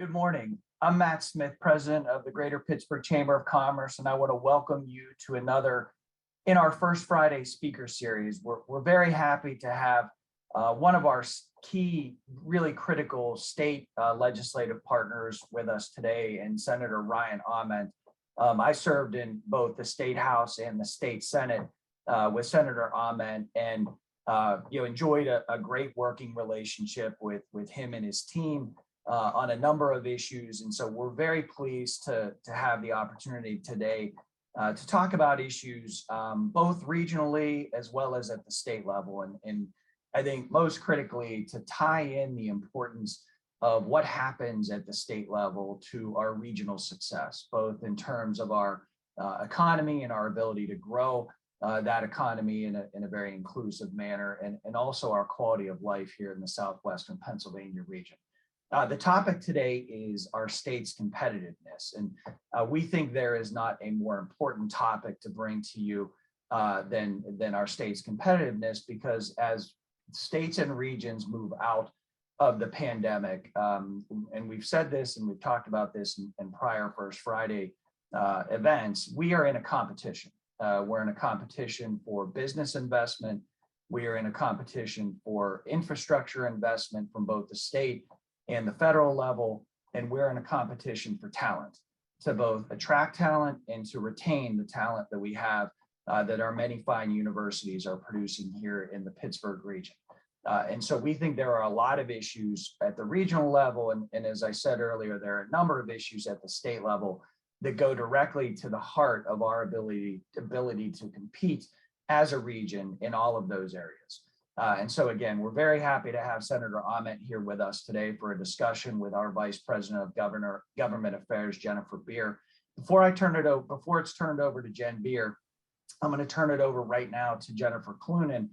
Good morning. I'm Matt Smith, president of the Greater Pittsburgh Chamber of Commerce, and I want to welcome you to another in our First Friday speaker series. We're very happy to have one of our key, really critical state legislative partners with us today, and Senator Ryan Aument. I served in both the State House and the State Senate with Senator Aument, and enjoyed a great working relationship with him and his team on a number of issues. And so we're very pleased to have the opportunity today to talk about issues both regionally as well as at the state level. And I think most critically, to tie in the importance of what happens at the state level to our regional success, both in terms of our economy and our ability to grow that economy in a very inclusive manner, and also our quality of life here in the Southwestern Pennsylvania region. The topic today is our state's competitiveness, and we think there is not a more important topic to bring to you than our state's competitiveness, because as states and regions move out of the pandemic, and we've said this and we've talked about this in prior First Friday events, we are in a competition. We're in a competition for business investment. We are in a competition for infrastructure investment from both the state and the federal level, and we're in a competition for talent, to both attract talent and to retain the talent that we have that our many fine universities are producing here in the Pittsburgh region. And so we think there are a lot of issues at the regional level, and as I said earlier, there are a number of issues at the state level that go directly to the heart of our ability to compete as a region in all of those areas. And so again, we're very happy to have Senator Aument here with us today for a discussion with our Vice President of Government Affairs, Jennifer Beer. Before it's turned over to Jen Beer, I'm going to turn it over right now to Jennifer Clunan,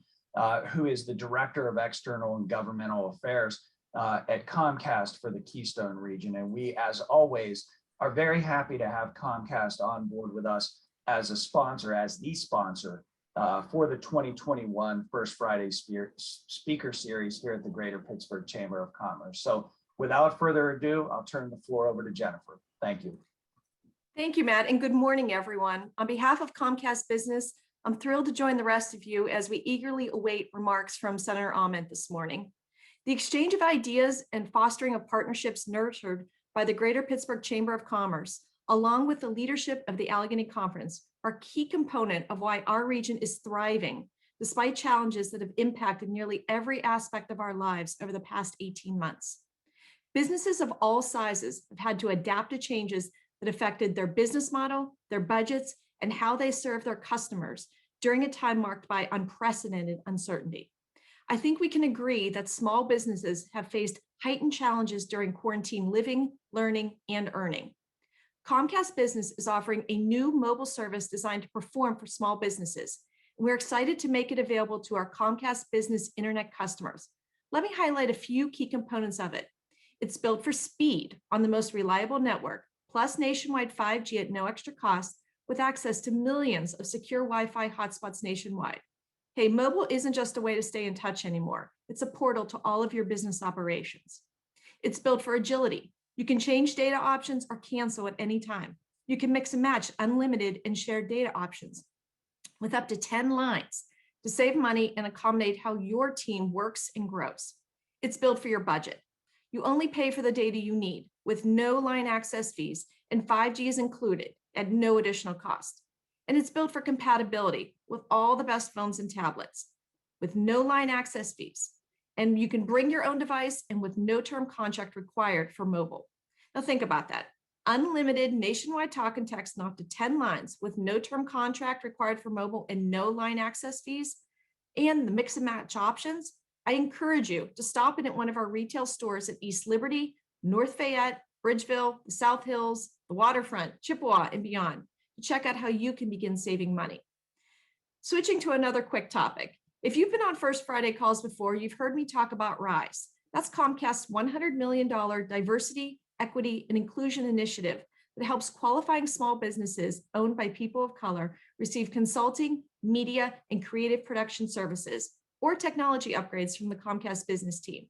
who is the Director of External and Governmental Affairs at Comcast for the Keystone region. And we, as always, are very happy to have Comcast on board with us as a sponsor, as the sponsor for the 2021 First Friday Speaker Series here at the Greater Pittsburgh Chamber of Commerce. So without further ado, I'll turn the floor over to Jennifer. Thank you. Thank you, Matt, and good morning, everyone. On behalf of Comcast Business, I'm thrilled to join the rest of you as we eagerly await remarks from Senator Aument this morning. The exchange of ideas and fostering of partnerships nurtured by the Greater Pittsburgh Chamber of Commerce, along with the leadership of the Allegheny Conference, are a key component of why our region is thriving, despite challenges that have impacted nearly every aspect of our lives over the past 18 months. Businesses of all sizes have had to adapt to changes that affected their business model, their budgets, and how they serve their customers during a time marked by unprecedented uncertainty. I think we can agree that small businesses have faced heightened challenges during quarantine living, learning, and earning. Comcast Business is offering a new mobile service designed to perform for small businesses. We're excited to make it available to our Comcast Business Internet customers. Let me highlight a few key components of it. It's built for speed on the most reliable network, plus nationwide 5G at no extra cost, with access to millions of secure Wi-Fi hotspots nationwide. Hey, mobile isn't just a way to stay in touch anymore. It's a portal to all of your business operations. It's built for agility. You can change data options or cancel at any time. You can mix and match unlimited and shared data options with up to 10 lines to save money and accommodate how your team works and grows. It's built for your budget. You only pay for the data you need with no line access fees, and 5G is included at no additional cost. And it's built for compatibility with all the best phones and tablets with no line access fees. And you can bring your own device and with no term contract required for mobile. Now think about that. Unlimited nationwide talk and text and up to 10 lines with no term contract required for mobile and no line access fees, and the mix and match options. I encourage you to stop in at one of our retail stores at East Liberty, North Fayette, Bridgeville, the South Hills, the Waterfront, Chippewa, and beyond to check out how you can begin saving money. Switching to another quick topic. If you've been on First Friday calls before, you've heard me talk about RISE. That's Comcast's $100 million diversity, equity, and inclusion initiative that helps qualifying small businesses owned by people of color receive consulting, media, and creative production services or technology upgrades from the Comcast business team.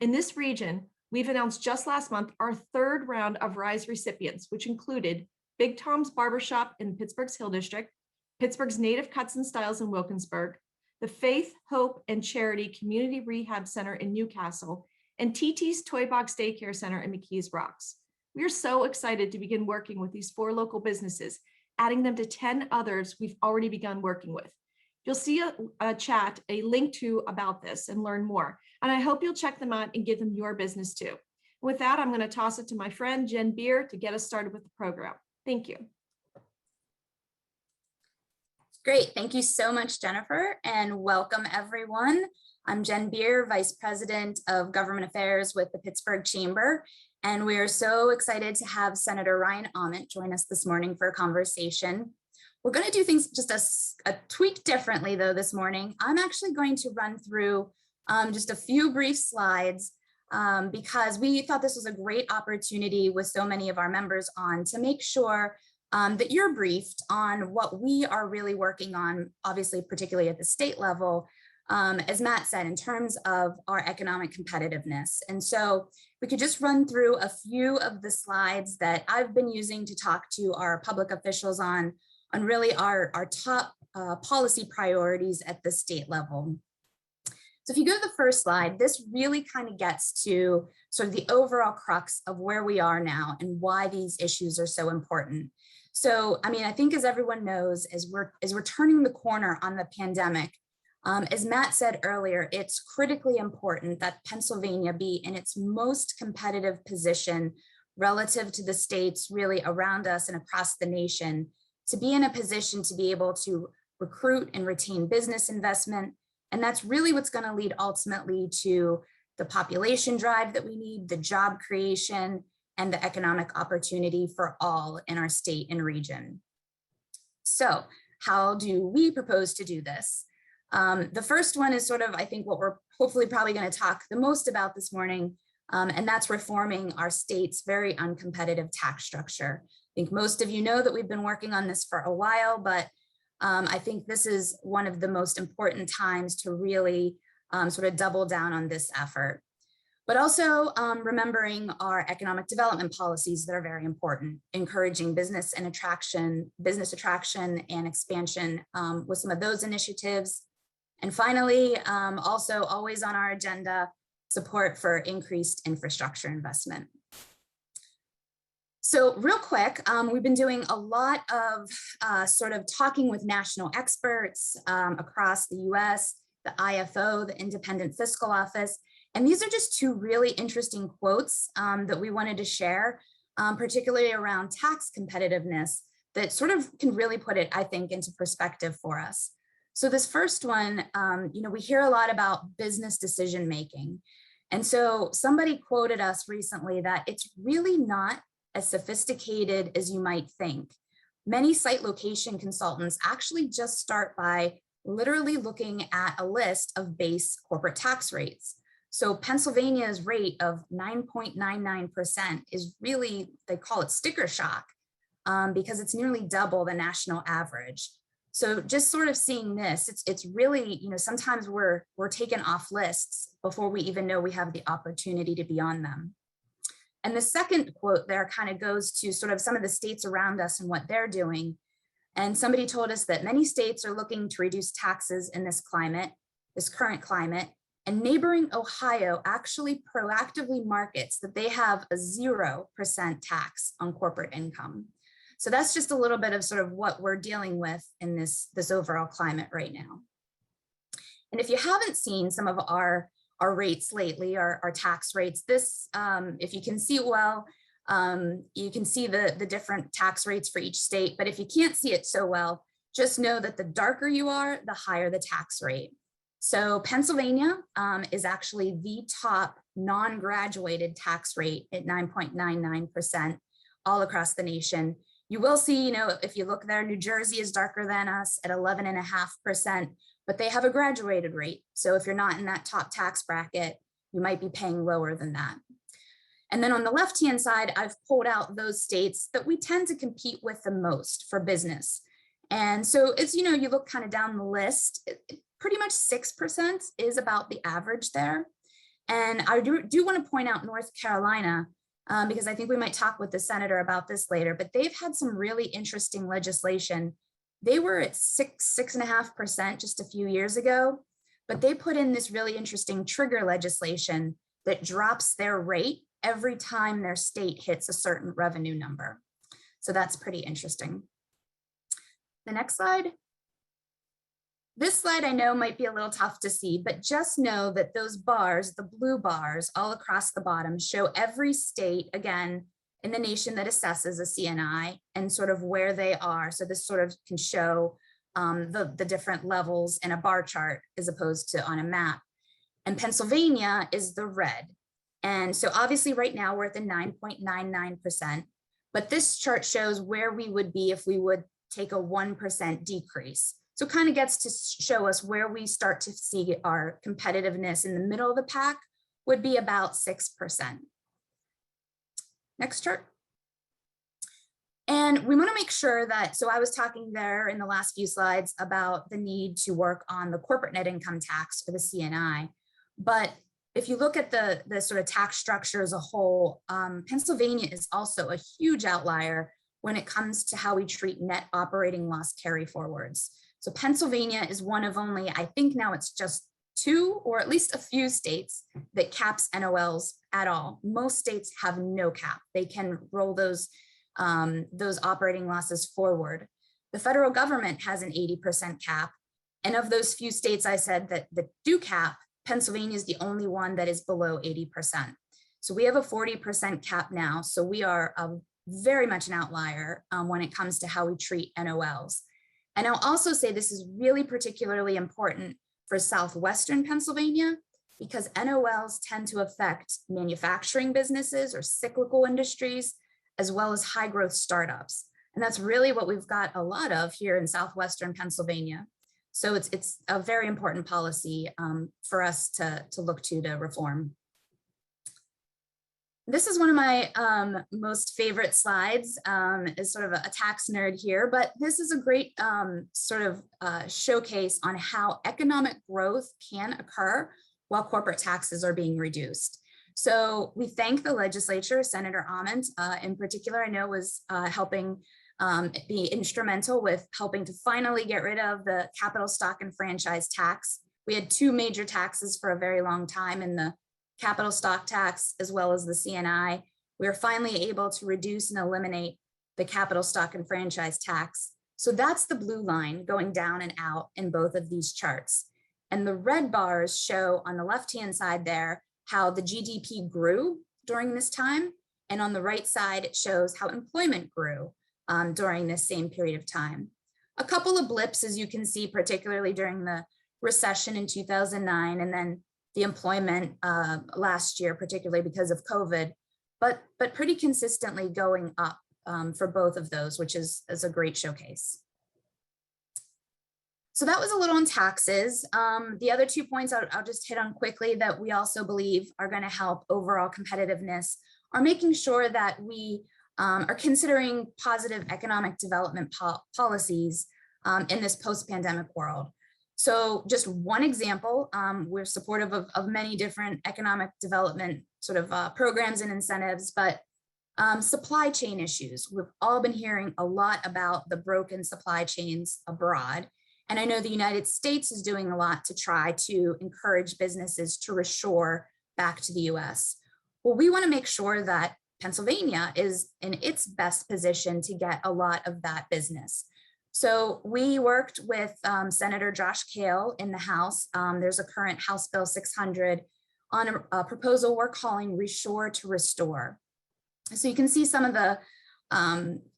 In this region, we've announced just last month our third round of RISE recipients, which included Big Tom's Barbershop in Pittsburgh's Hill District, Pittsburgh's Native Cuts and Styles in Wilkinsburg, the Faith, Hope, and Charity Community Rehab Center in Newcastle, and TT's Toy Box Daycare Center in McKees Rocks. We are so excited to begin working with these 4 local businesses, adding them to 10 others we've already begun working with. You'll see a chat, a link to about this and learn more. And I hope you'll check them out and give them your business too. With that, I'm going to toss it to my friend, Jen Beer, to get us started with the program. Thank you. Great. Thank you so much, Jennifer, and welcome everyone. I'm Jen Beer, Vice President of Government Affairs with the Pittsburgh Chamber, and we are so excited to have Senator Ryan Aument join us this morning for a conversation. We're going to do things just a tweak differently though this morning. I'm actually going to run through just a few brief slides because we thought this was a great opportunity with so many of our members on to make sure that you're briefed on what we are really working on, obviously, particularly at the state level, as Matt said, in terms of our economic competitiveness. And so we could just run through a few of the slides that I've been using to talk to our public officials on really our top policy priorities at the state level. So if you go to the first slide, this really kind of gets to sort of the overall crux of where we are now and why these issues are so important. So, I mean, I think as everyone knows, as we're turning the corner on the pandemic, as Matt said earlier, it's critically important that Pennsylvania be in its most competitive position relative to the states really around us and across the nation, to be in a position to be able to recruit and retain business investment. And that's really what's going to lead ultimately to the population drive that we need, the job creation, and the economic opportunity for all in our state and region. So how do we propose to do this? The first one is sort of, I think, what we're hopefully probably going to talk the most about this morning, and that's reforming our state's very uncompetitive tax structure. I think most of you know that we've been working on this for a while, but I think this is one of the most important times to really sort of double down on this effort. But also remembering our economic development policies that are very important, encouraging business attraction and expansion with some of those initiatives. And finally, also always on our agenda, support for increased infrastructure investment. So real quick, we've been doing a lot of sort of talking with national experts across the US, the IFO, the Independent Fiscal Office. And these are just 2 really interesting quotes that we wanted to share, particularly around tax competitiveness that sort of can really put it, I think, into perspective for us. So this first one, we hear a lot about business decision making. And so somebody quoted us recently that it's really not as sophisticated as you might think. Many site location consultants actually just start by literally looking at a list of base corporate tax rates. So Pennsylvania's rate of 9.99% is really, they call it sticker shock because it's nearly double the national average. So just sort of seeing this, it's really, sometimes we're taken off lists before we even know we have the opportunity to be on them. And the second quote there kind of goes to sort of some of the states around us and what they're doing. And somebody told us that many states are looking to reduce taxes in this current climate, and neighboring Ohio actually proactively markets that they have a 0% tax on corporate income. So that's just a little bit of sort of what we're dealing with in this overall climate right now. And if you haven't seen some of our rates lately, our tax rates, this, if you can see well, you can see the different tax rates for each state, but if you can't see it so well, just know that the darker you are, the higher the tax rate. So Pennsylvania is actually the top non-graduated tax rate at 9.99% all across the nation. You will see, if you look there, New Jersey is darker than us at 11.5%, but they have a graduated rate. So if you're not in that top tax bracket, you might be paying lower than that. And then on the left-hand side, I've pulled out those states that we tend to compete with the most for business. And so it's, you look kind of down the list, pretty much 6% is about the average there. And I do want to point out North Carolina, because I think we might talk with the senator about this later, but they've had some really interesting legislation. They were at 6.5% just a few years ago, but they put in this really interesting trigger legislation that drops their rate every time their state hits a certain revenue number. So that's pretty interesting. The next slide. This slide I know might be a little tough to see, but just know that those bars, the blue bars all across the bottom, show every state, again, in the nation that assesses a CNI and sort of where they are. So this sort of can show the different levels in a bar chart as opposed to on a map. And Pennsylvania is the red. And so obviously right now we're at the 9.99%, but this chart shows where we would be if we would take a 1% decrease. So it kind of gets to show us where we start to see our competitiveness in the middle of the pack would be about 6%. Next chart. And we want to make sure that, so I was talking there in the last few slides about the need to work on the corporate net income tax for the CNI. But if you look at the sort of tax structure as a whole, Pennsylvania is also a huge outlier when it comes to how we treat net operating loss carry forwards. So Pennsylvania is one of only, I think now it's just 2 or at least a few states that caps NOLs at all. Most states have no cap. They can roll those operating losses forward. The federal government has an 80% cap. And of those few states I said that do cap, Pennsylvania is the only one that is below 80%. So we have a 40% cap now. So we are very much an outlier when it comes to how we treat NOLs. And I'll also say this is really particularly important for Southwestern Pennsylvania because NOLs tend to affect manufacturing businesses or cyclical industries, as well as high growth startups. And that's really what we've got a lot of here in Southwestern Pennsylvania. So it's a very important policy for us to look to reform. This is one of my most favorite slides, is sort of a tax nerd here, but this is a great sort of showcase on how economic growth can occur while corporate taxes are being reduced. So we thank the legislature, Senator Aument in particular, I know was helping be instrumental with helping to finally get rid of the capital stock and franchise tax. We had 2 major taxes for a very long time in the capital stock tax as well as the CNI. We are finally able to reduce and eliminate the capital stock and franchise tax. So that's the blue line going down and out in both of these charts. And the red bars show on the left-hand side there how the GDP grew during this time. And on the right side, it shows how employment grew during this same period of time. A couple of blips, as you can see, particularly during the recession in 2009, and then the employment last year, particularly because of COVID, but pretty consistently going up for both of those, which is a great showcase. So that was a little on taxes. The other 2 points I'll just hit on quickly that we also believe are going to help overall competitiveness are making sure that we are considering positive economic development policies in this post-pandemic world. So just one example, we're supportive of many different economic development sort of programs and incentives, but supply chain issues. We've all been hearing a lot about the broken supply chains abroad. And I know the United States is doing a lot to try to encourage businesses to reshore back to the US. Well, we want to make sure that Pennsylvania is in its best position to get a lot of that business. So we worked with Senator Josh Kale in the House. There's a current House Bill 600 on a proposal we're calling Reshore to Restore. So you can see some of the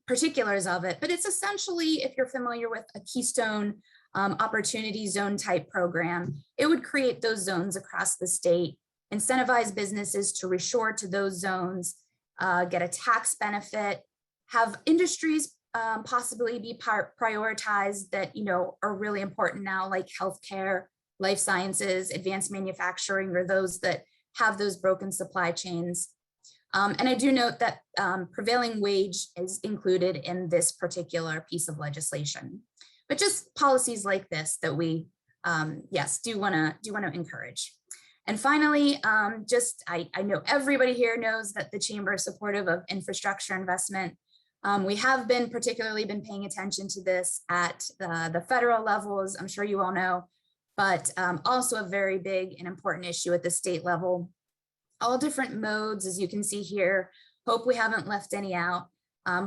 particulars of it, but it's essentially, if you're familiar with a Keystone Opportunity Zone type program, it would create those zones across the state, incentivize businesses to reshore to those zones, get a tax benefit, have industries possibly be prioritized that are really important now, like healthcare, life sciences, advanced manufacturing, or those that have those broken supply chains. And I do note that prevailing wage is included in this particular piece of legislation, but just policies like this that we, yes, do want to encourage. And finally, I know everybody here knows that the Chamber is supportive of infrastructure investment. We have been particularly paying attention to this at the federal levels, I'm sure you all know, but also a very big and important issue at the state level. All different modes, as you can see here. Hope we haven't left any out.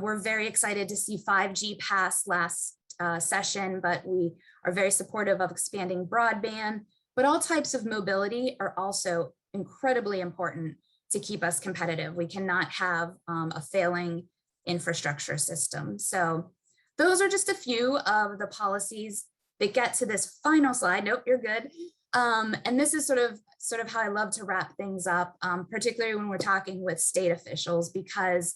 We're very excited to see 5G pass last session, but we are very supportive of expanding broadband. But all types of mobility are also incredibly important to keep us competitive. We cannot have a failing infrastructure system. So those are just a few of the policies that get to this final slide. Nope, you're good. And this is sort of how I love to wrap things up, particularly when we're talking with state officials, because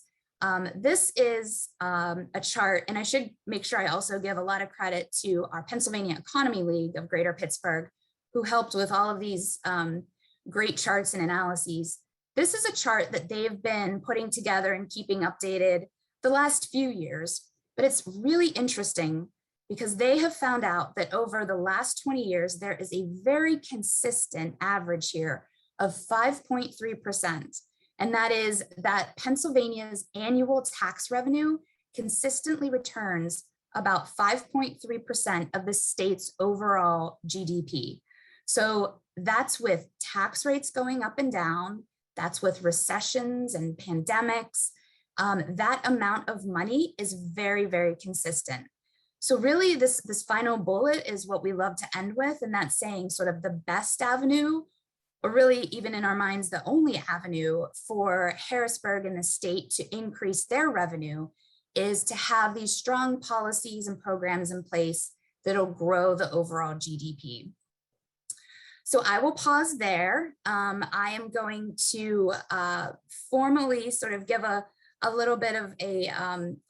this is a chart, and I should make sure I also give a lot of credit to our Pennsylvania Economy League of Greater Pittsburgh, who helped with all of these great charts and analyses. This is a chart that they've been putting together and keeping updated the last few years, but it's really interesting because they have found out that over the last 20 years, there is a very consistent average here of 5.3%. And that is that Pennsylvania's annual tax revenue consistently returns about 5.3% of the state's overall GDP. So that's with tax rates going up and down, that's with recessions and pandemics. That amount of money is very, very consistent. So really this final bullet is what we love to end with, and that's saying sort of the best avenue, or really even in our minds, the only avenue for Harrisburg and the state to increase their revenue is to have these strong policies and programs in place that'll grow the overall GDP. So I will pause there. I am going to formally sort of give a little bit of a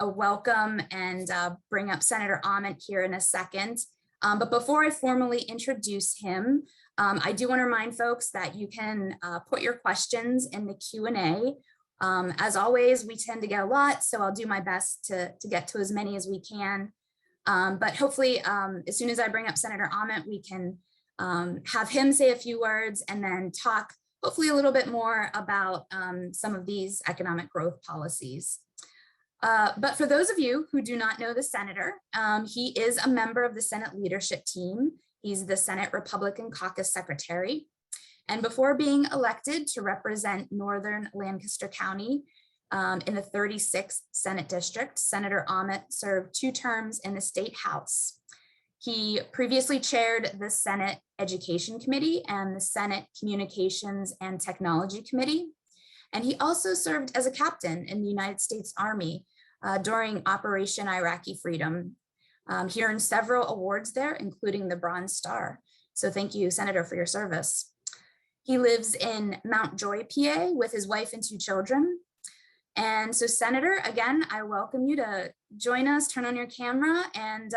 welcome and bring up Senator Aument here in a second. But before I formally introduce him, I do want to remind folks that you can put your questions in the Q&A. As always, we tend to get a lot, so I'll do my best to get to as many as we can. But hopefully, as soon as I bring up Senator Aument, we can have him say a few words and then talk hopefully a little bit more about some of these economic growth policies. But for those of you who do not know the senator, he is a member of the Senate leadership team. He's the Senate Republican Caucus Secretary. And before being elected to represent Northern Lancaster County in the 36th Senate District, Senator Aument served 2 terms in the State House. He previously chaired the Senate Education Committee and the Senate Communications and Technology Committee. And he also served as a captain in the United States Army during Operation Iraqi Freedom. He earned several awards there, including the Bronze Star. So thank you, Senator, for your service. He lives in Mount Joy, PA, with his wife and 2 children. And so, Senator, again, I welcome you to join us, turn on your camera, and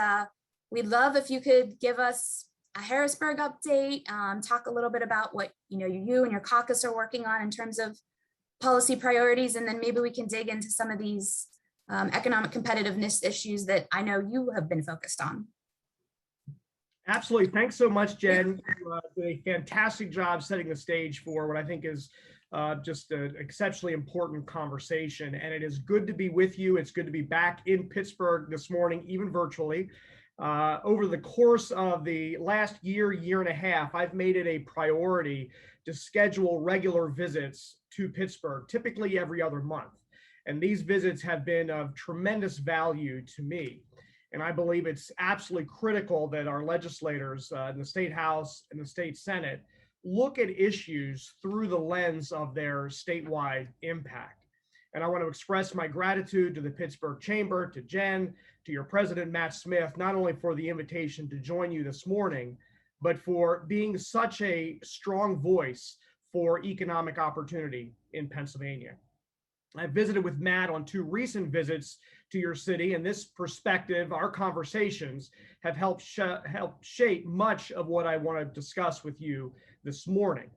we'd love if you could give us a Harrisburg update, talk a little bit about what you and your caucus are working on in terms of policy priorities, and then maybe we can dig into some of these economic competitiveness issues that I know you have been focused on. Absolutely. Thanks so much, Jen. You did a fantastic job setting the stage for what I think is just an exceptionally important conversation. And it is good to be with you. It's good to be back in Pittsburgh this morning, even virtually. Over the course of the last year and a half, I've made it a priority to schedule regular visits to Pittsburgh, typically every other month. And these visits have been of tremendous value to me. And I believe it's absolutely critical that our legislators in the State House and the State Senate look at issues through the lens of their statewide impact. And I want to express my gratitude to the Pittsburgh Chamber, to Jen, to your president, Matt Smith, not only for the invitation to join you this morning, but for being such a strong voice for economic opportunity in Pennsylvania. I visited with Matt on 2 recent visits to your city, and this perspective, our conversations, have helped shape much of what I want to discuss with you this morning.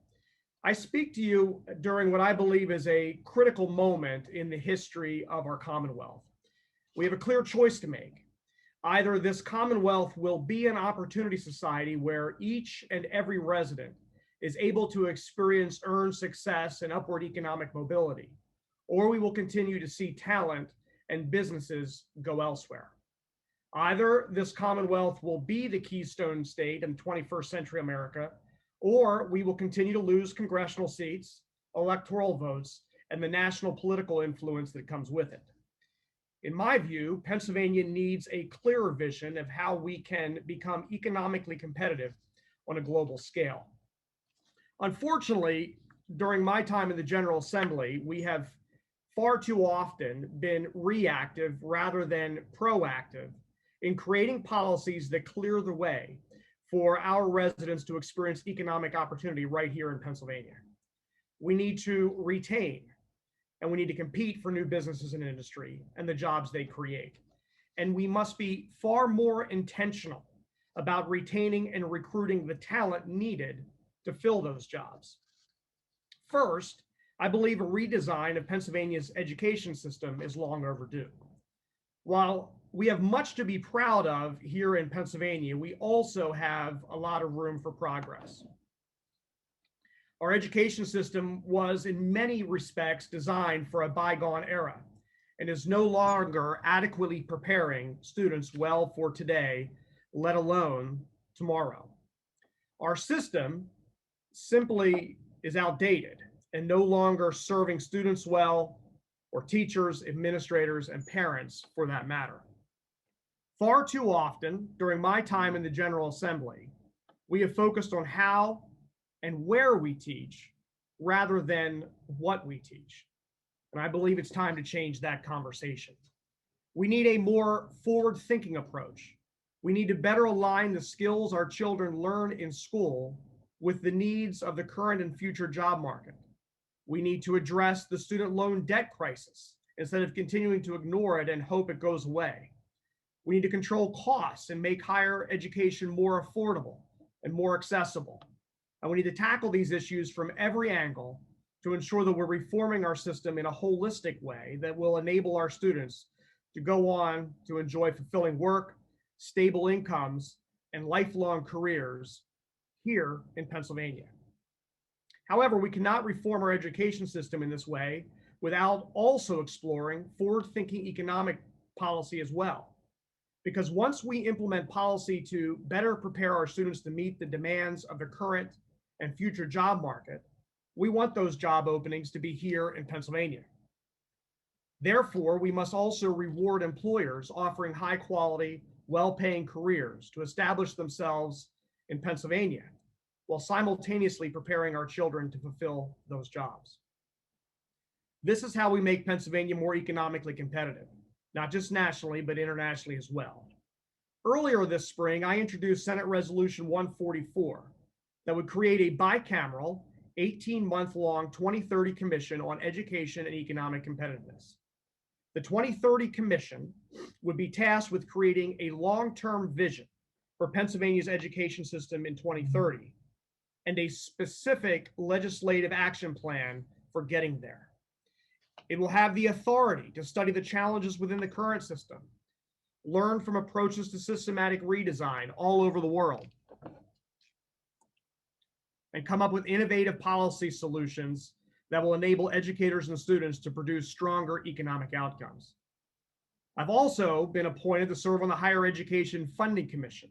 I speak to you during what I believe is a critical moment in the history of our Commonwealth. We have a clear choice to make. Either this Commonwealth will be an opportunity society where each and every resident is able to experience earned success and upward economic mobility, or we will continue to see talent and businesses go elsewhere. Either this Commonwealth will be the keystone state in 21st century America, or we will continue to lose congressional seats, electoral votes, and the national political influence that comes with it. In my view, Pennsylvania needs a clearer vision of how we can become economically competitive on a global scale. Unfortunately, during my time in the General Assembly, we have far too often been reactive rather than proactive in creating policies that clear the way for our residents to experience economic opportunity right here in Pennsylvania. We need to retain and we need to compete for new businesses and industry and the jobs they create. And we must be far more intentional about retaining and recruiting the talent needed to fill those jobs. First, I believe a redesign of Pennsylvania's education system is long overdue. While we have much to be proud of here in Pennsylvania, we also have a lot of room for progress. Our education system was in many respects designed for a bygone era and is no longer adequately preparing students well for today, let alone tomorrow. Our system simply is outdated and no longer serving students well, or teachers, administrators, and parents for that matter. Far too often during my time in the General Assembly, we have focused on how and where we teach rather than what we teach. And I believe it's time to change that conversation. We need a more forward-thinking approach. We need to better align the skills our children learn in school with the needs of the current and future job market. We need to address the student loan debt crisis instead of continuing to ignore it and hope it goes away. We need to control costs and make higher education more affordable and more accessible. And we need to tackle these issues from every angle to ensure that we're reforming our system in a holistic way that will enable our students to go on to enjoy fulfilling work, stable incomes, and lifelong careers here in Pennsylvania. However, we cannot reform our education system in this way without also exploring forward-thinking economic policy as well. Because once we implement policy to better prepare our students to meet the demands of the current and future job market, we want those job openings to be here in Pennsylvania. Therefore, we must also reward employers offering high-quality, well-paying careers to establish themselves in Pennsylvania, while simultaneously preparing our children to fulfill those jobs. This is how we make Pennsylvania more economically competitive, not just nationally, but internationally as well. Earlier this spring, I introduced Senate Resolution 144 that would create a bicameral, 18-month-long 2030 Commission on Education and Economic Competitiveness. The 2030 Commission would be tasked with creating a long-term vision for Pennsylvania's education system in 2030 and a specific legislative action plan for getting there. It will have the authority to study the challenges within the current system, learn from approaches to systematic redesign all over the world, and come up with innovative policy solutions that will enable educators and students to produce stronger economic outcomes. I've also been appointed to serve on the Higher Education Funding Commission,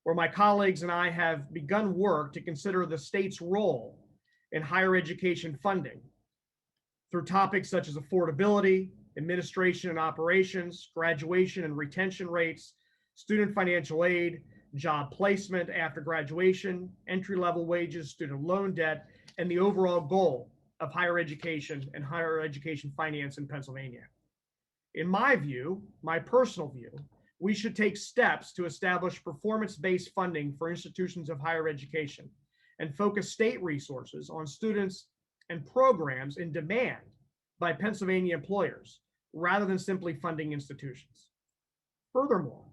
where my colleagues and I have begun work to consider the state's role in higher education funding through topics such as affordability, administration and operations, graduation and retention rates, student financial aid, job placement after graduation, entry-level wages, student loan debt, and the overall goal of higher education and higher education finance in Pennsylvania. In my view, my personal view, we should take steps to establish performance-based funding for institutions of higher education and focus state resources on students and programs in demand by Pennsylvania employers rather than simply funding institutions. Furthermore,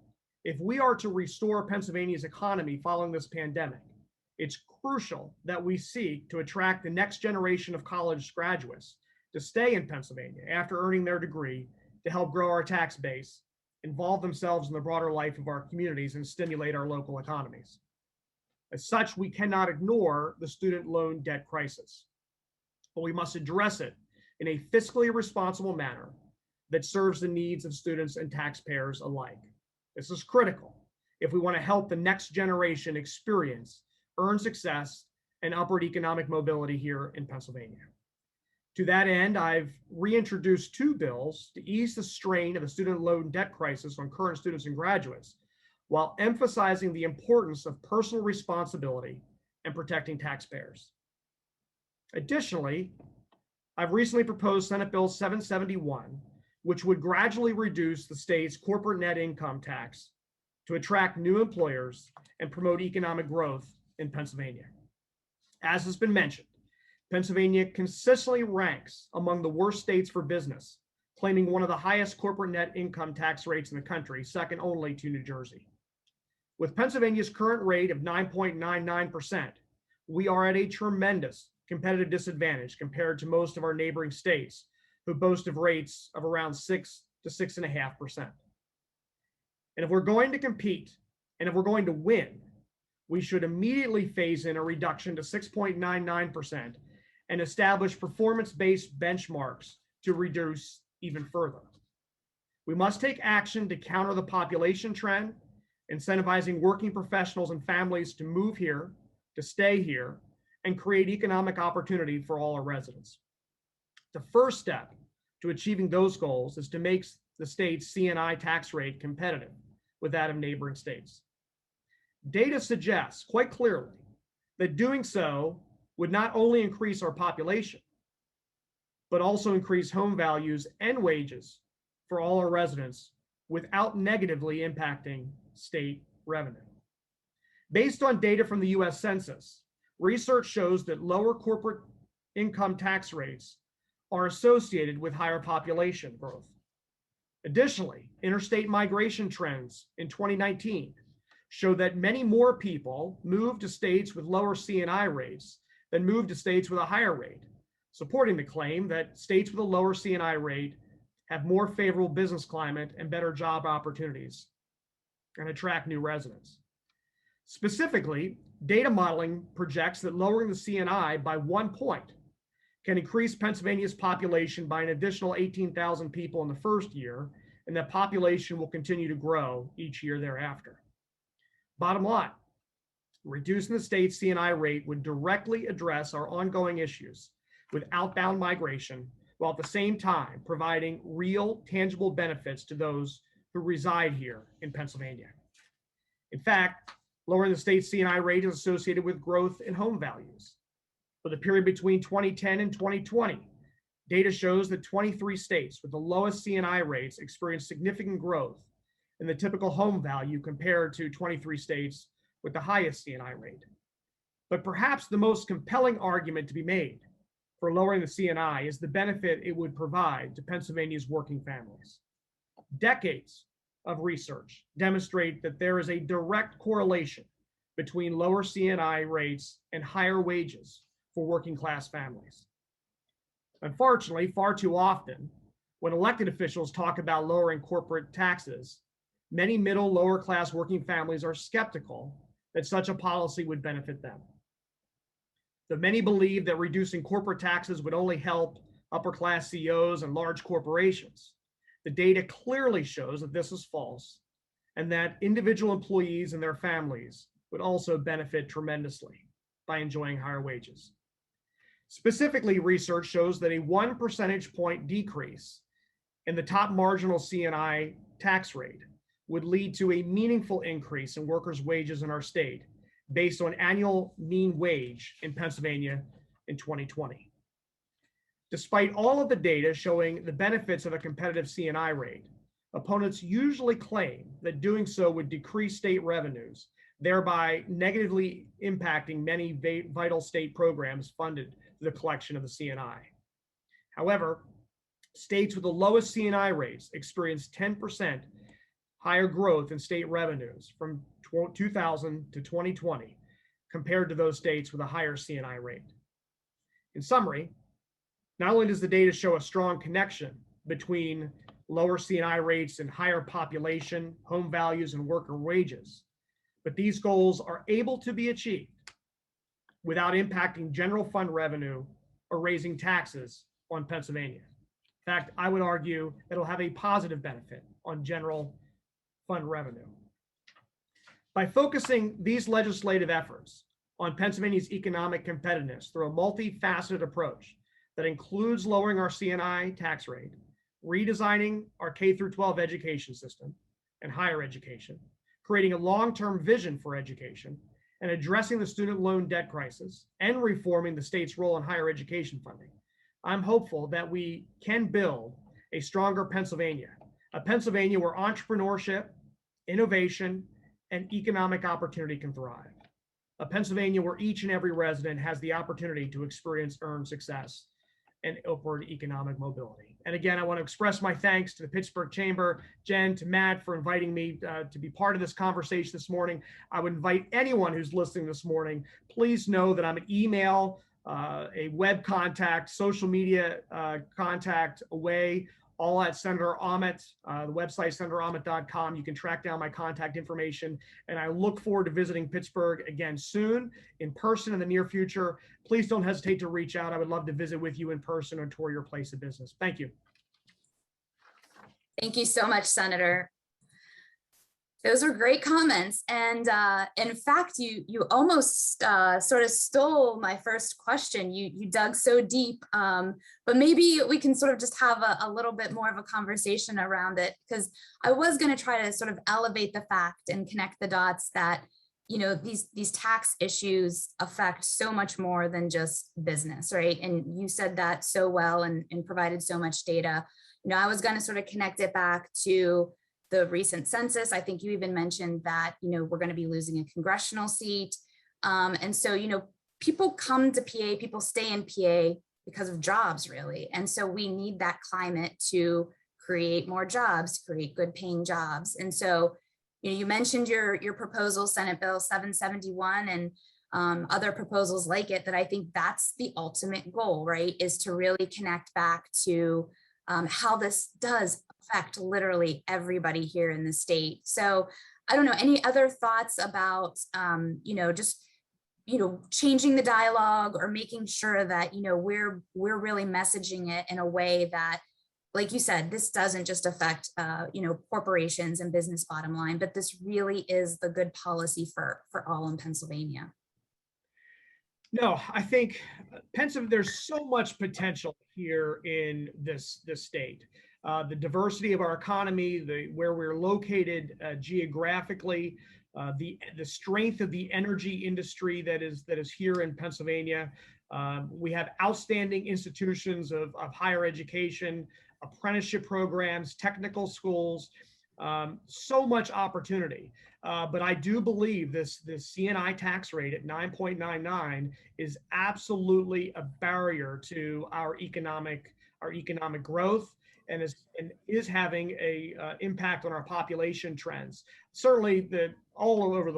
if we are to restore Pennsylvania's economy following this pandemic, it's crucial that we seek to attract the next generation of college graduates to stay in Pennsylvania after earning their degree to help grow our tax base, involve themselves in the broader life of our communities, and stimulate our local economies. As such, we cannot ignore the student loan debt crisis, but we must address it in a fiscally responsible manner that serves the needs of students and taxpayers alike. This is critical if we want to help the next generation experience, earn success, and upward economic mobility here in Pennsylvania. To that end, I've reintroduced two bills to ease the strain of the student loan debt crisis on current students and graduates, while emphasizing the importance of personal responsibility and protecting taxpayers. Additionally, I've recently proposed Senate Bill 771, which would gradually reduce the state's corporate net income tax to attract new employers and promote economic growth in Pennsylvania. As has been mentioned, Pennsylvania consistently ranks among the worst states for business, claiming one of the highest corporate net income tax rates in the country, second only to New Jersey. With Pennsylvania's current rate of 9.99%, we are at a tremendous competitive disadvantage compared to most of our neighboring states who boast of rates of around 6 to 6.5%. And if we're going to compete and if we're going to win, we should immediately phase in a reduction to 6.99% and establish performance-based benchmarks to reduce even further. We must take action to counter the population trend, incentivizing working professionals and families to move here, to stay here, and create economic opportunity for all our residents. The first step to achieving those goals is to make the state's C&I tax rate competitive with that of neighboring states. Data suggests quite clearly that doing so would not only increase our population, but also increase home values and wages for all our residents without negatively impacting state revenue. Based on data from the US Census, research shows that lower corporate income tax rates are associated with higher population growth. Additionally, interstate migration trends in 2019 show that many more people moved to states with lower C&I rates than moved to states with a higher rate, supporting the claim that states with a lower C&I rate have more favorable business climate and better job opportunities and attract new residents. Specifically, data modeling projects that lowering the C&I by 1 point can increase Pennsylvania's population by an additional 18,000 people in the first year, and that population will continue to grow each year thereafter. Bottom line, reducing the state's C&I rate would directly address our ongoing issues with outbound migration, while at the same time providing real, tangible benefits to those who reside here in Pennsylvania. In fact, lowering the state's C&I rate is associated with growth in home values. For the period between 2010 and 2020, data shows that 23 states with the lowest C&I rates experienced significant growth in the typical home value compared to 23 states with the highest C&I rate. But perhaps the most compelling argument to be made for lowering the C&I is the benefit it would provide to Pennsylvania's working families. Decades of research demonstrate that there is a direct correlation between lower C&I rates and higher wages for working class families. Unfortunately, far too often, when elected officials talk about lowering corporate taxes, many middle, lower class working families are skeptical that such a policy would benefit them. Though many believe that reducing corporate taxes would only help upper class CEOs and large corporations, the data clearly shows that this is false and that individual employees and their families would also benefit tremendously by enjoying higher wages. Specifically, research shows that a 1 percentage point decrease in the top marginal C&I tax rate would lead to a meaningful increase in workers' wages in our state based on annual mean wage in Pennsylvania in 2020. Despite all of the data showing the benefits of a competitive C&I rate, opponents usually claim that doing so would decrease state revenues, thereby negatively impacting many vital state programs funded through the collection of the C&I. However, states with the lowest C&I rates experienced 10% higher growth in state revenues from 2000 to 2020 compared to those states with a higher C&I rate. In summary, not only does the data show a strong connection between lower C&I rates and higher population, home values, and worker wages, but these goals are able to be achieved without impacting general fund revenue or raising taxes on Pennsylvania. In fact, I would argue it'll have a positive benefit on general fund revenue. By focusing these legislative efforts on Pennsylvania's economic competitiveness through a multifaceted approach that includes lowering our C&I tax rate, redesigning our K through 12 education system and higher education, creating a long-term vision for education, and addressing the student loan debt crisis and reforming the state's role in higher education funding, I'm hopeful that we can build a stronger Pennsylvania, a Pennsylvania where entrepreneurship, innovation, and economic opportunity can thrive. A Pennsylvania where each and every resident has the opportunity to experience earned success and upward economic mobility. And again, I want to express my thanks to the Pittsburgh Chamber, Jen, to Matt for inviting me to be part of this conversation this morning. I would invite anyone who's listening this morning, please know that I'm an email, a web contact, social media contact away, all at Senator Aument, the website senatoraument.com. You can track down my contact information, and I look forward to visiting Pittsburgh again soon, in person in the near future. Please don't hesitate to reach out. I would love to visit with you in person or tour your place of business. Thank you. Thank you so much, Senator. Those were great comments. And in fact, you almost sort of stole my first question. You dug so deep, but maybe we can sort of just have a little bit more of a conversation around it, because I was going to try to sort of elevate the fact and connect the dots that, you know, these tax issues affect so much more than just business, right? And you said that so well and provided so much data. You know, I was going to sort of connect it back to the recent census. I think you even mentioned that, you know, we're going to be losing a congressional seat. And so, you know, people come to PA, people stay in PA because of jobs, really. And so we need that climate to create more jobs, create good paying jobs. And so, you know, you mentioned your proposal, Senate Bill 771, and other proposals like it, that I think that's the ultimate goal, right? Is to really connect back to how this does affect literally everybody here in the state. So I don't know, any other thoughts about, you know, just, you know, changing the dialogue or making sure that, you know, we're really messaging it in a way that, like you said, this doesn't just affect, you know, corporations and business bottom line, but this really is the good policy for all in Pennsylvania. No, I think Pennsylvania, there's so much potential here in this state. The diversity of our economy, where we're located geographically, the strength of the energy industry that is here in Pennsylvania. We have outstanding institutions of higher education, apprenticeship programs, technical schools, so much opportunity. But I do believe this C&I tax rate at 9.99 is absolutely a barrier to our economic growth, and is having a impact on our population trends. Certainly, all over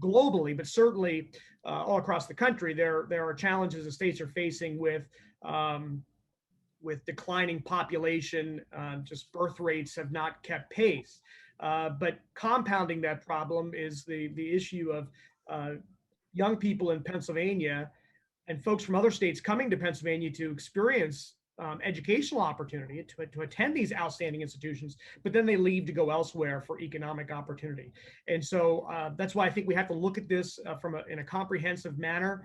globally, but certainly all across the country, there are challenges the states are facing with declining population. Just birth rates have not kept pace. But compounding that problem is the issue of young people in Pennsylvania and folks from other states coming to Pennsylvania to experience educational opportunity, to attend these outstanding institutions, but then they leave to go elsewhere for economic opportunity. And so that's why I think we have to look at this in a comprehensive manner,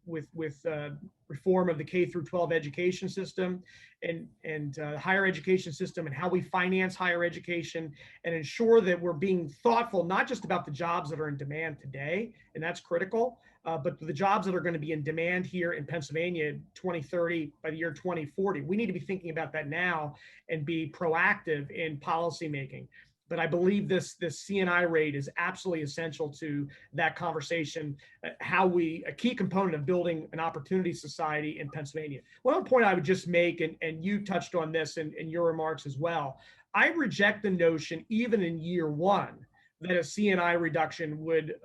with reform of the K through 12 education system and higher education system, and how we finance higher education, and ensure that we're being thoughtful, not just about the jobs that are in demand today, and that's critical, but the jobs that are going to be in demand here in Pennsylvania 2030, by the year 2040. We need to be thinking about that now and be proactive in policymaking. But I believe this C&I rate is absolutely essential to that conversation, a key component of building an opportunity society in Pennsylvania. One other point I would just make, and you touched on this in your remarks as well, I reject the notion, even in year one, that a C&I reduction would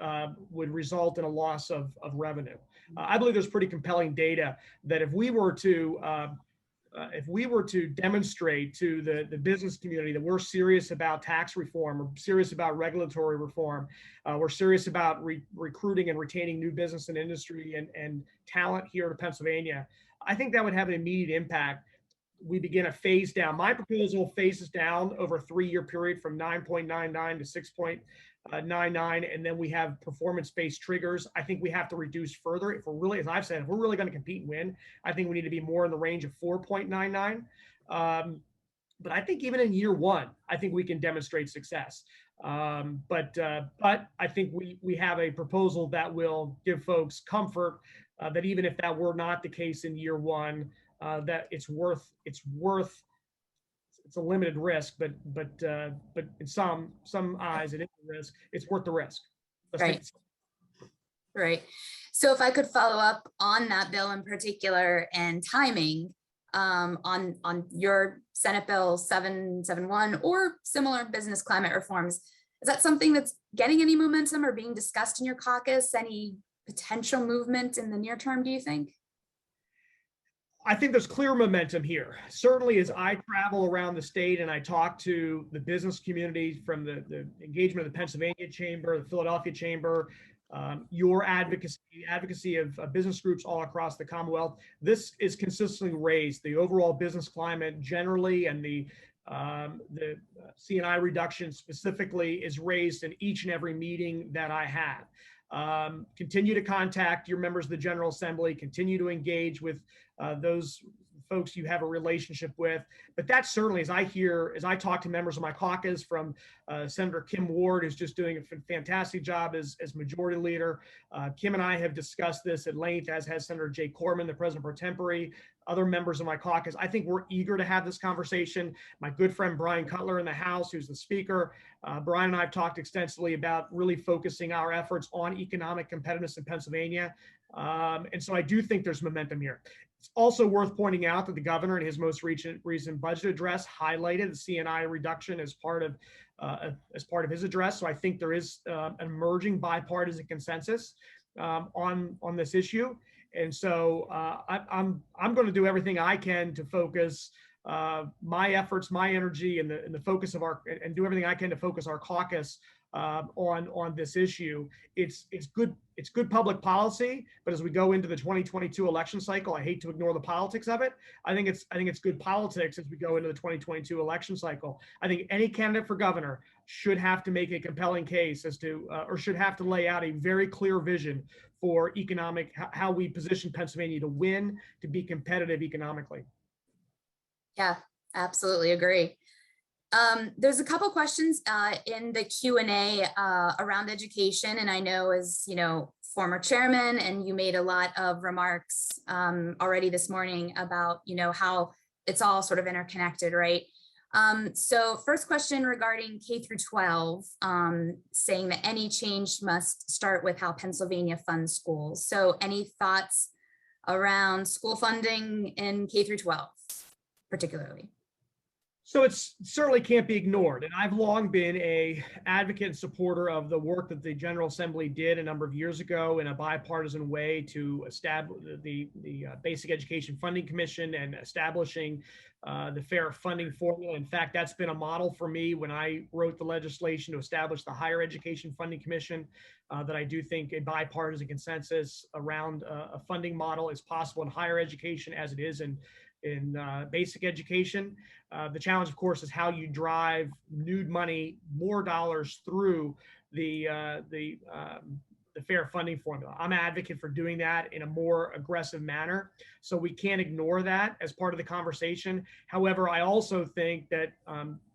result in a loss of revenue. I believe there's pretty compelling data that if we were to if we were to demonstrate to the business community that we're serious about tax reform, we're serious about regulatory reform, we're serious about recruiting and retaining new business and industry and talent here in Pennsylvania, I think that would have an immediate impact. We begin a phase down. My proposal phases down over a 3-year period from 9.99 to 6.99, and then we have performance-based triggers. I think we have to reduce further. If we're really, as I've said, if we're really going to compete and win, I think we need to be more in the range of 4.99. But I think even in year 1, I think we can demonstrate success. But I think we have a proposal that will give folks comfort that even if that were not the case in year 1, that it's a limited risk, but in some eyes it is a risk. It's worth the risk. Right. Right. So if I could follow up on that bill in particular and timing, on your Senate Bill 771 or similar business climate reforms, is that something that's getting any momentum or being discussed in your caucus? Any potential movement in the near term, do you think? I think there's clear momentum here. Certainly as I travel around the state and I talk to the business community, from the engagement of the Pennsylvania Chamber, the Philadelphia Chamber, your advocacy of business groups all across the Commonwealth, this is consistently raised. The overall business climate generally and the C&I reduction specifically is raised in each and every meeting that I have. Continue to contact your members of the General Assembly, continue to engage with those folks you have a relationship with. But that certainly, as I talk to members of my caucus, from Senator Kim Ward, who's just doing a fantastic job as majority leader. Kim and I have discussed this at length, as has Senator Jay Corman, the president pro tempore, other members of my caucus. I think we're eager to have this conversation. My good friend Brian Cutler in the House, who's the speaker, Brian and I have talked extensively about really focusing our efforts on economic competitiveness in Pennsylvania. And so I do think there's momentum here. It's also worth pointing out that the governor in his most recent budget address highlighted the C&I reduction as part of his address. So I think there is an emerging bipartisan consensus on this issue. And so I'm going to do everything I can to focus my efforts, my energy, and the focus of and do everything I can to focus our caucus on this issue. It's good public policy, but as we go into the 2022 election cycle, I hate to ignore the politics of it. I think it's good politics as we go into the 2022 election cycle. I think any candidate for governor should have to make a compelling case as to, or should have to lay out a very clear vision for how we position Pennsylvania to win, to be competitive economically. Yeah, absolutely agree. There's a couple questions in the Q&A around education, and I know, as former chairman, and you made a lot of remarks already this morning about how it's all sort of interconnected, right? So first question regarding K through 12, saying that any change must start with how Pennsylvania funds schools. So any thoughts around school funding in K through 12 particularly? So it certainly can't be ignored. And I've long been an advocate and supporter of the work that the General Assembly did a number of years ago in a bipartisan way to establish the Basic Education Funding Commission and establishing the fair funding formula. In fact, that's been a model for me when I wrote the legislation to establish the Higher Education Funding Commission, that I do think a bipartisan consensus around a funding model is possible in higher education as it is in basic education. The challenge, of course, is how you drive new money, more dollars through the fair funding formula. I'm an advocate for doing that in a more aggressive manner. So we can't ignore that as part of the conversation. However, I also think that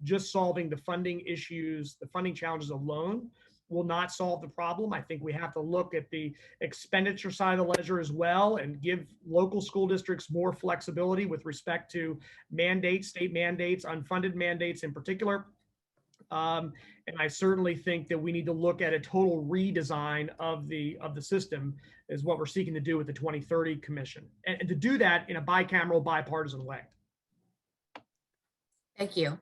just solving the funding issues, the funding challenges alone, will not solve the problem. I think we have to look at the expenditure side of the ledger as well and give local school districts more flexibility with respect to mandates, state mandates, unfunded mandates in particular. And I certainly think that we need to look at a total redesign of the system, is what we're seeking to do with the 2030 Commission, and to do that in a bicameral, bipartisan way. Thank you.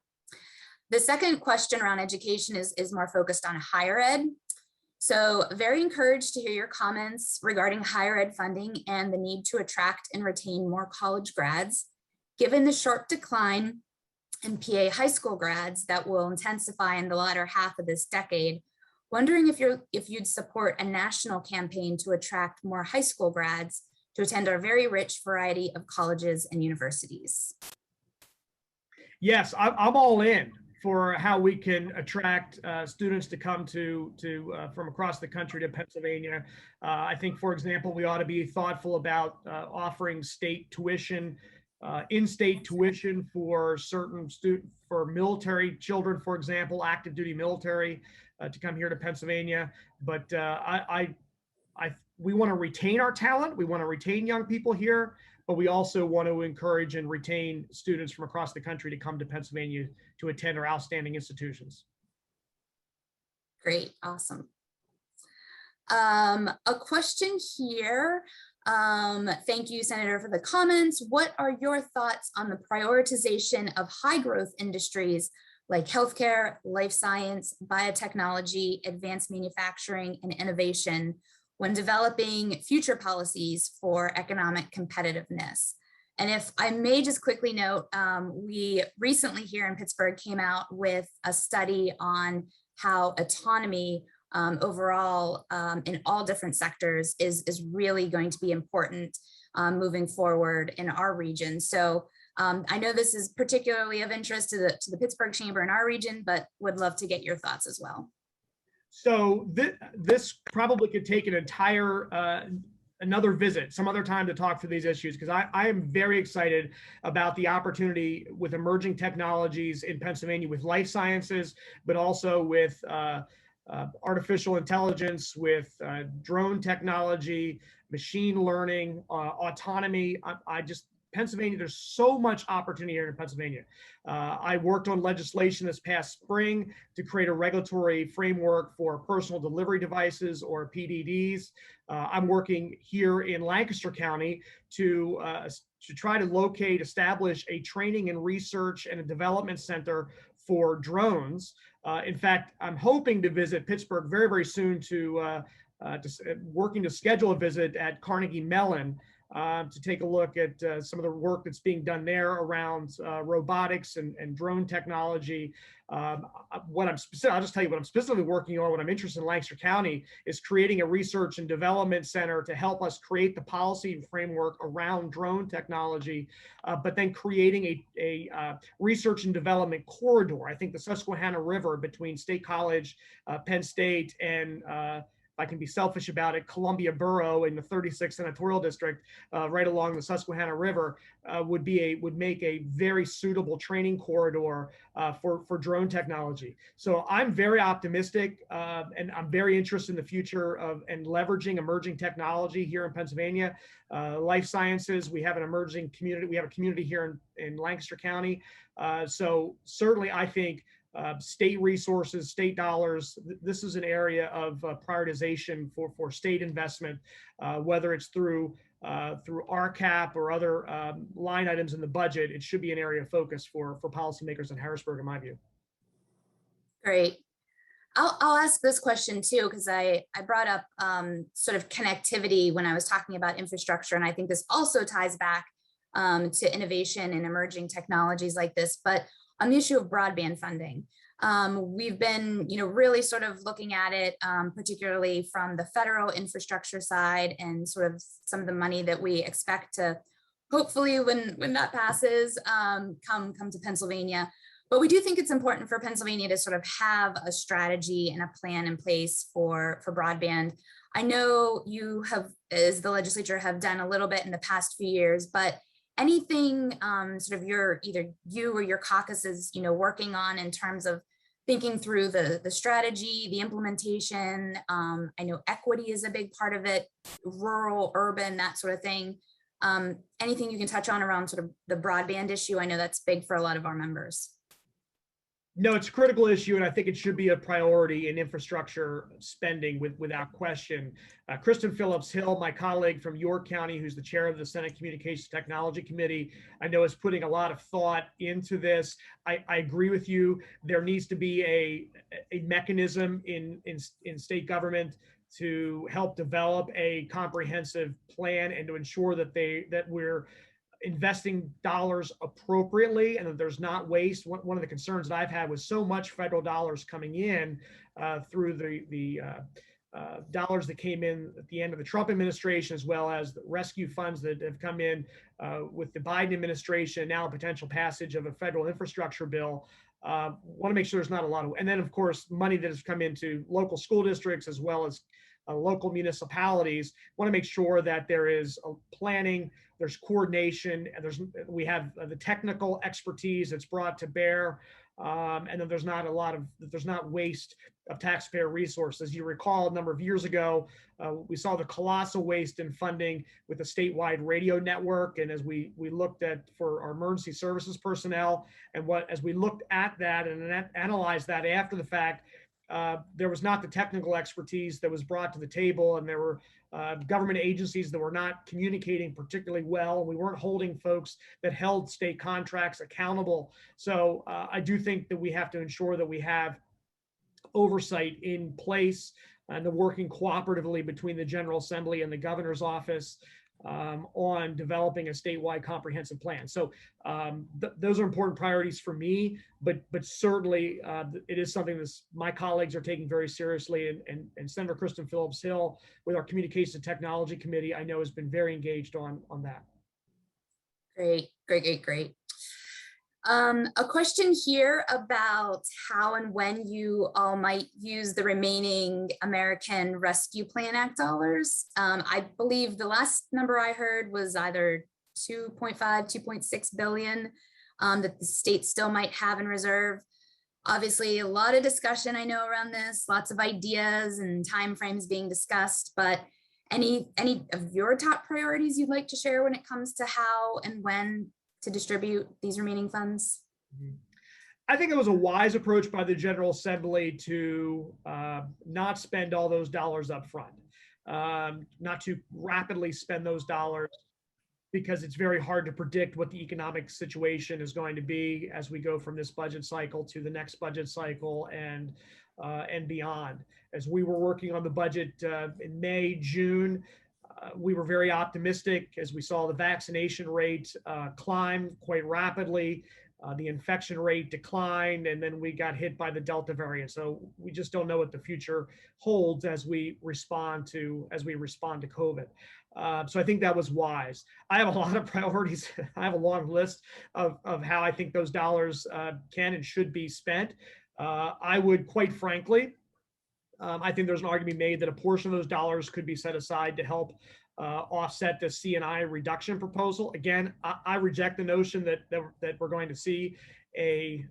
The second question around education is more focused on higher ed. So very encouraged to hear your comments regarding higher ed funding and the need to attract and retain more college grads. Given the sharp decline in PA high school grads that will intensify in the latter half of this decade, wondering if you'd support a national campaign to attract more high school grads to attend our very rich variety of colleges and universities. Yes, I'm all in for how we can attract students to come to from across the country to Pennsylvania. I think, for example, we ought to be thoughtful about offering state tuition, in-state tuition for certain for military children, for example, active duty military, to come here to Pennsylvania. But we want to retain our talent. We want to retain young people here, but we also want to encourage and retain students from across the country to come to Pennsylvania to attend our outstanding institutions. Great, awesome. A question here. Thank you, Senator, for the comments. What are your thoughts on the prioritization of high growth industries like healthcare, life science, biotechnology, advanced manufacturing, and innovation when developing future policies for economic competitiveness? And if I may just quickly note, we recently here in Pittsburgh came out with a study on how autonomy overall in all different sectors is really going to be important moving forward in our region. So I know this is particularly of interest to the Pittsburgh Chamber in our region, but would love to get your thoughts as well. So this probably could take an entire another visit some other time to talk through these issues, because I am very excited about the opportunity with emerging technologies in Pennsylvania with life sciences, but also with artificial intelligence, with drone technology, machine learning, autonomy. Pennsylvania, there's so much opportunity here in Pennsylvania. I worked on legislation this past spring to create a regulatory framework for personal delivery devices, or PDDs. I'm working here in Lancaster County to try to establish a training and research and a development center for drones. In fact, I'm hoping to visit Pittsburgh very, very soon to working to schedule a visit at Carnegie Mellon to take a look at some of the work that's being done there around robotics and drone technology. I'll just tell you what I'm specifically working on. What I'm interested in Lancaster County is creating a research and development center to help us create the policy framework around drone technology, but then creating a research and development corridor. I think the Susquehanna River between State College, Penn State, and I can be selfish about it, Columbia Borough in the 36th Senatorial District, right along the Susquehanna River, would make a very suitable training corridor for drone technology. So I'm very optimistic, and I'm very interested in the future of and leveraging emerging technology here in Pennsylvania. Life sciences, we have an emerging community. We have a community here in Lancaster County. So certainly, I think state resources, state dollars, this is an area of prioritization for state investment, whether it's through RCAP or other line items in the budget. It should be an area of focus for policymakers in Harrisburg, in my view. Great. I'll ask this question too, because I brought up sort of connectivity when I was talking about infrastructure, and I think this also ties back to innovation and emerging technologies like this. But on the issue of broadband funding, we've been, really sort of looking at it, particularly from the federal infrastructure side, and sort of some of the money that we expect to, hopefully, when that passes, come to Pennsylvania. But we do think it's important for Pennsylvania to sort of have a strategy and a plan in place for broadband. I know you have, as the legislature, have done a little bit in the past few years, but anything sort of either you or your caucus is working on in terms of thinking through the strategy, the implementation? I know equity is a big part of it, rural, urban, that sort of thing. Anything you can touch on around sort of the broadband issue? I know that's big for a lot of our members. No, it's a critical issue, and I think it should be a priority in infrastructure spending without question. Kristen Phillips Hill, my colleague from York County, who's the chair of the Senate Communications Technology Committee, I know is putting a lot of thought into this. I agree with you. There needs to be a mechanism in state government to help develop a comprehensive plan and to ensure that we're investing dollars appropriately and that there's not waste. One of the concerns that I've had was so much federal dollars coming in through the dollars that came in at the end of the Trump administration, as well as the rescue funds that have come in with the Biden administration, now a potential passage of a federal infrastructure bill. Want to make sure there's not a lot of, and then of course, money that has come into local school districts as well as local municipalities. Want to make sure that there is planning, there's coordination, and we have the technical expertise that's brought to bear, and then there's not waste of taxpayer resources. You recall a number of years ago, we saw the colossal waste in funding with the statewide radio network, and as we looked at for our emergency services personnel, and as we looked at that and analyzed that after the fact, there was not the technical expertise that was brought to the table, and there were government agencies that were not communicating particularly well. We weren't holding folks that held state contracts accountable. So I do think that we have to ensure that we have oversight in place and the working cooperatively between the General Assembly and the governor's office on developing a statewide comprehensive plan. So those are important priorities for me, but certainly it is something that my colleagues are taking very seriously, and Senator Kristen Phillips Hill with our Communications and Technology Committee, I know has been very engaged on that. Great. A question here about how and when you all might use the remaining American Rescue Plan Act dollars. I believe the last number I heard was either 2.5, 2.6 billion that the state still might have in reserve. Obviously, a lot of discussion I know around this, lots of ideas and timeframes being discussed, but any of your top priorities you'd like to share when it comes to how and when to distribute these remaining funds? I think it was a wise approach by the General Assembly to not spend all those dollars up front, not to rapidly spend those dollars, because it's very hard to predict what the economic situation is going to be as we go from this budget cycle to the next budget cycle and beyond. As we were working on the budget in May, June, we were very optimistic as we saw the vaccination rate climb quite rapidly, the infection rate declined, and then we got hit by the Delta variant. So we just don't know what the future holds as we respond to COVID. So I think that was wise. I have a lot of priorities. I have a long list of how I think those dollars can and should be spent. I would, quite frankly, I think there's an argument made that a portion of those dollars could be set aside to help offset the C&I reduction proposal. Again, I reject the notion that we're going to see a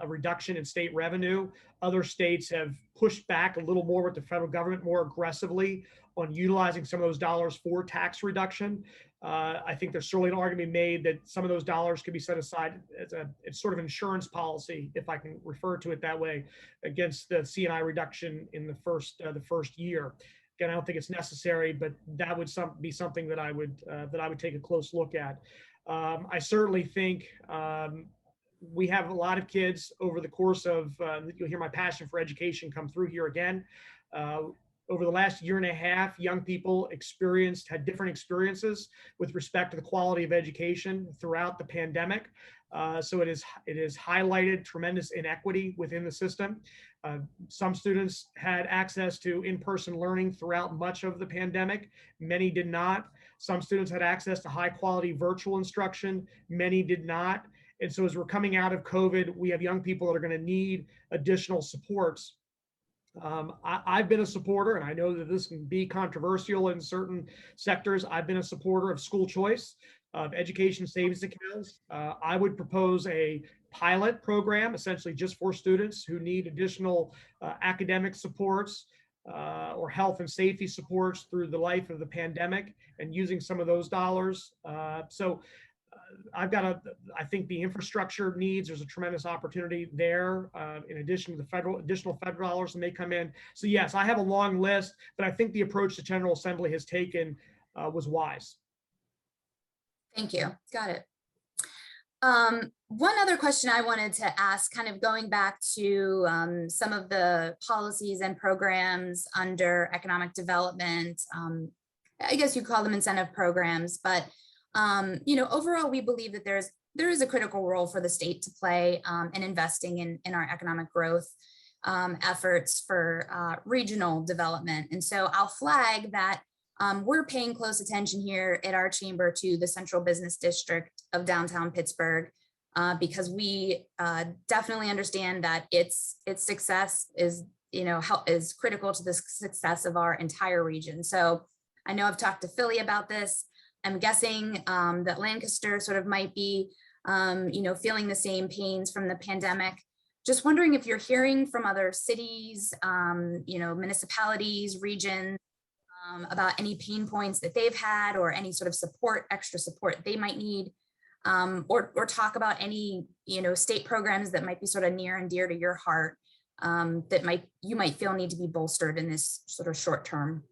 reduction in state revenue. Other states have pushed back a little more with the federal government more aggressively on utilizing some of those dollars for tax reduction. I think there's certainly an argument made that some of those dollars could be set aside as it's sort of insurance policy, if I can refer to it that way, against the C&I reduction in the first year. Again, I don't think it's necessary, but that would be something that I would take a close look at. I certainly think we have a lot of kids over the course of, you'll hear my passion for education come through here again. Over the last year and a half, young people had different experiences with respect to the quality of education throughout the pandemic. So it has highlighted tremendous inequity within the system. Some students had access to in-person learning throughout much of the pandemic. Many did not. Some students had access to high quality virtual instruction. Many did not. And so as we're coming out of COVID, we have young people that are going to need additional supports. I've been a supporter, and I know that this can be controversial in certain sectors. I've been a supporter of school choice, of education savings accounts. I would propose a pilot program, essentially just for students who need additional academic supports or health and safety supports through the life of the pandemic, and using some of those dollars. I think the infrastructure needs, there's a tremendous opportunity there in addition to the additional federal dollars that may come in. So yes, I have a long list, but I think the approach the General Assembly has taken was wise. Thank you. Got it. One other question I wanted to ask, kind of going back to some of the policies and programs under economic development, I guess you call them incentive programs, but Overall, we believe that there is a critical role for the state to play in investing in our economic growth efforts for regional development. And so I'll flag that we're paying close attention here at our chamber to the central business district of downtown Pittsburgh because we definitely understand that its success is critical to the success of our entire region. So I know I've talked to Philly about this. I'm guessing that Lancaster sort of might be, feeling the same pains from the pandemic. Just wondering if you're hearing from other cities, municipalities, regions, about any pain points that they've had or any sort of support, extra support they might need, or talk about any, state programs that might be sort of near and dear to your heart that you might feel need to be bolstered in this sort of short term.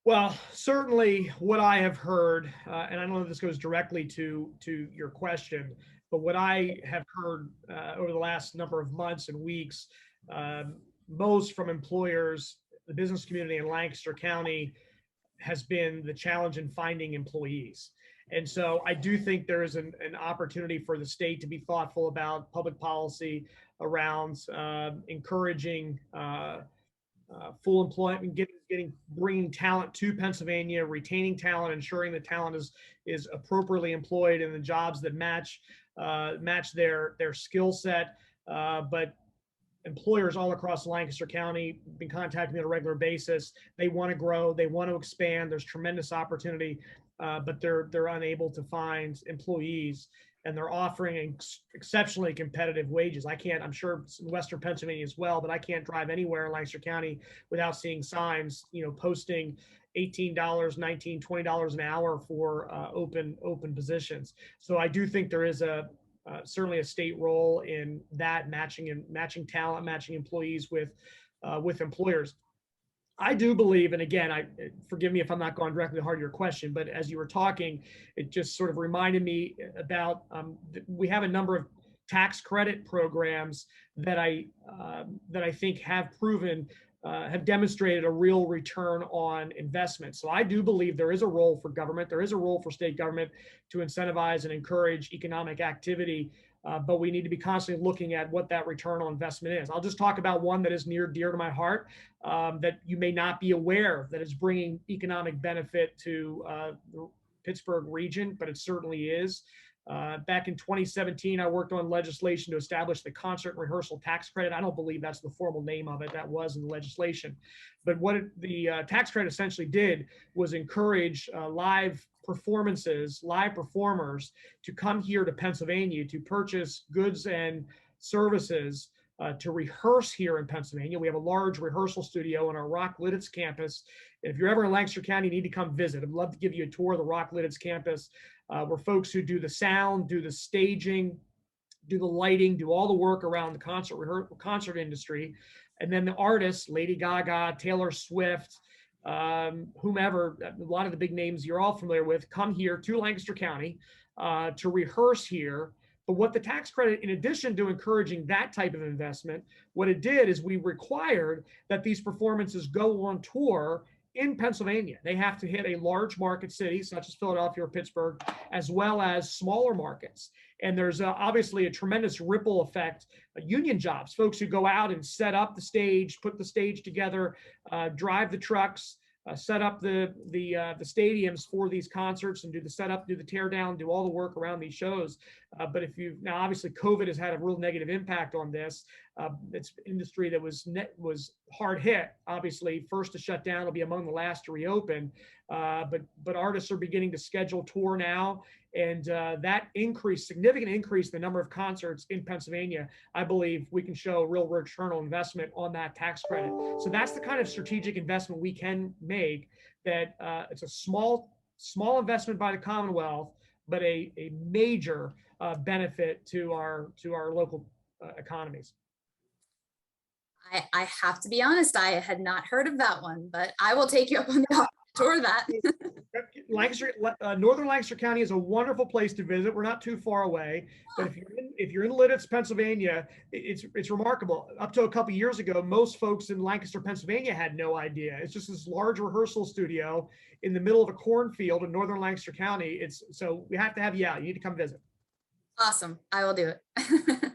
Well, certainly what I have heard, and I don't know if this goes directly to your question, but what I have heard over the last number of months and weeks, most from employers, the business community in Lancaster County, has been the challenge in finding employees. And so I do think there is an opportunity for the state to be thoughtful about public policy around encouraging full employment, bringing talent to Pennsylvania, retaining talent, ensuring that talent is appropriately employed in the jobs that match their skill set. But employers all across Lancaster County have been contacting me on a regular basis. They want to grow, they want to expand. There's tremendous opportunity, but they're unable to find employees, and they're offering exceptionally competitive wages. I'm sure it's in Western Pennsylvania as well, but I can't drive anywhere in Lancaster County without seeing signs, posting $18, $19, $20 an hour for open positions. So I do think there is certainly a state role in that, matching talent, matching employees with employers. I do believe, and again, forgive me if I'm not going directly hard to your question, but as you were talking, it just sort of reminded me about we have a number of tax credit programs that I think have proven have demonstrated a real return on investment. So I do believe there is a role for government, there is a role for state government to incentivize and encourage economic activity, but we need to be constantly looking at what that return on investment is. I'll just talk about one that is near dear to my heart, that you may not be aware that is bringing economic benefit to the Pittsburgh region, but it certainly is. Back in 2017, I worked on legislation to establish the concert and rehearsal tax credit. I don't believe that's the formal name of it. That was in the legislation. But what the tax credit essentially did was encourage live performances, live performers to come here to Pennsylvania to purchase goods and services to rehearse here in Pennsylvania. We have a large rehearsal studio on our Rock Lidditz campus. And if you're ever in Lancaster County, you need to come visit. I'd love to give you a tour of the Rock Lidditz campus. Where folks who do the sound, do the staging, do the lighting, do all the work around the concert industry. And then the artists, Lady Gaga, Taylor Swift, whomever, a lot of the big names you're all familiar with, come here to Lancaster County to rehearse here. But what the tax credit, in addition to encouraging that type of investment, what it did is we required that these performances go on tour in Pennsylvania. They have to hit a large market city, such as Philadelphia or Pittsburgh, as well as smaller markets. And there's obviously a tremendous ripple effect. Union jobs, folks who go out and set up the stage, put the stage together, drive the trucks, set up the stadiums for these concerts, and do the setup, do the tear down, do all the work around these shows. But now obviously COVID has had a real negative impact on this. It's an industry that was hard hit, obviously first to shut down, will be among the last to reopen. But artists are beginning to schedule tour now, and that significant increase in the number of concerts in Pennsylvania, I believe we can show real return on investment on that tax credit. So that's the kind of strategic investment we can make. That it's a small investment by the Commonwealth, but a major benefit to our local economies. I have to be honest, I had not heard of that one, but I will take you up on the tour of that. Lancaster, Northern Lancaster County is a wonderful place to visit. We're not too far away, but if you're in Lidditz, Pennsylvania, it's remarkable. Up to a couple years ago, most folks in Lancaster, Pennsylvania had no idea. It's just this large rehearsal studio in the middle of a cornfield in Northern Lancaster County. So we have to have you out. You need to come visit. Awesome. I will do it.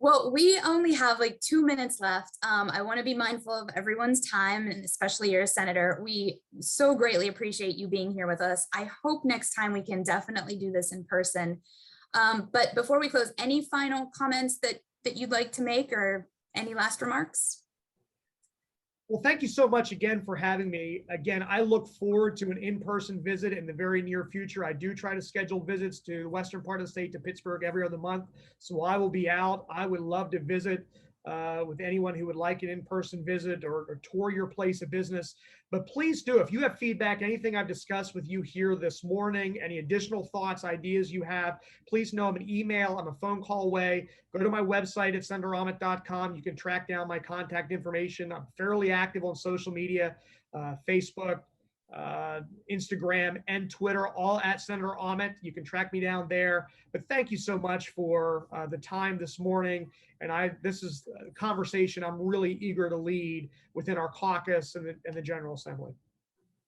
Well, we only have like 2 minutes left. I want to be mindful of everyone's time, and especially your senator. We so greatly appreciate you being here with us. I hope next time we can definitely do this in person. But before we close, any final comments that you'd like to make, or any last remarks? Well, thank you so much again for having me. Again, I look forward to an in-person visit in the very near future. I do try to schedule visits to the western part of the state, to Pittsburgh, every other month. So I will be out. I would love to visit with anyone who would like an in-person visit or tour your place of business. But please do, if you have feedback, anything I've discussed with you here this morning, any additional thoughts, ideas you have, please know I'm an email, I'm a phone call away. Go to my website at senatoraument.com. You can track down my contact information. I'm fairly active on social media, Facebook, Instagram, and Twitter, all at Senator Aument. You can track me down there. But thank you so much for the time this morning. And this is a conversation I'm really eager to lead within our caucus and the General Assembly.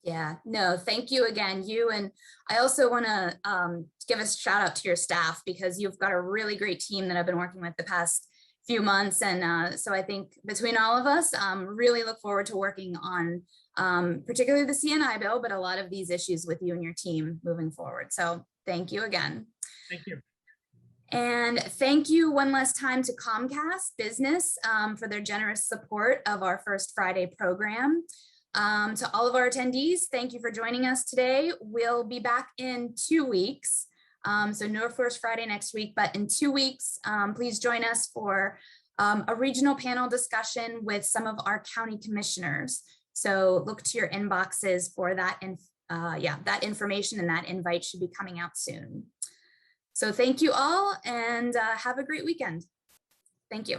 Yeah, no, thank you again, you. And I also want to give a shout out to your staff, because you've got a really great team that I've been working with the past few months. And so I think between all of us, really look forward to working on particularly the CNI bill, but a lot of these issues with you and your team moving forward. So thank you again. Thank you. And thank you one last time to Comcast Business for their generous support of our First Friday program. To all of our attendees, thank you for joining us today. We'll be back in 2 weeks. So no First Friday next week, but in 2 weeks, please join us for a regional panel discussion with some of our county commissioners. So look to your inboxes for that. And that information and that invite should be coming out soon. So thank you all, and have a great weekend. Thank you.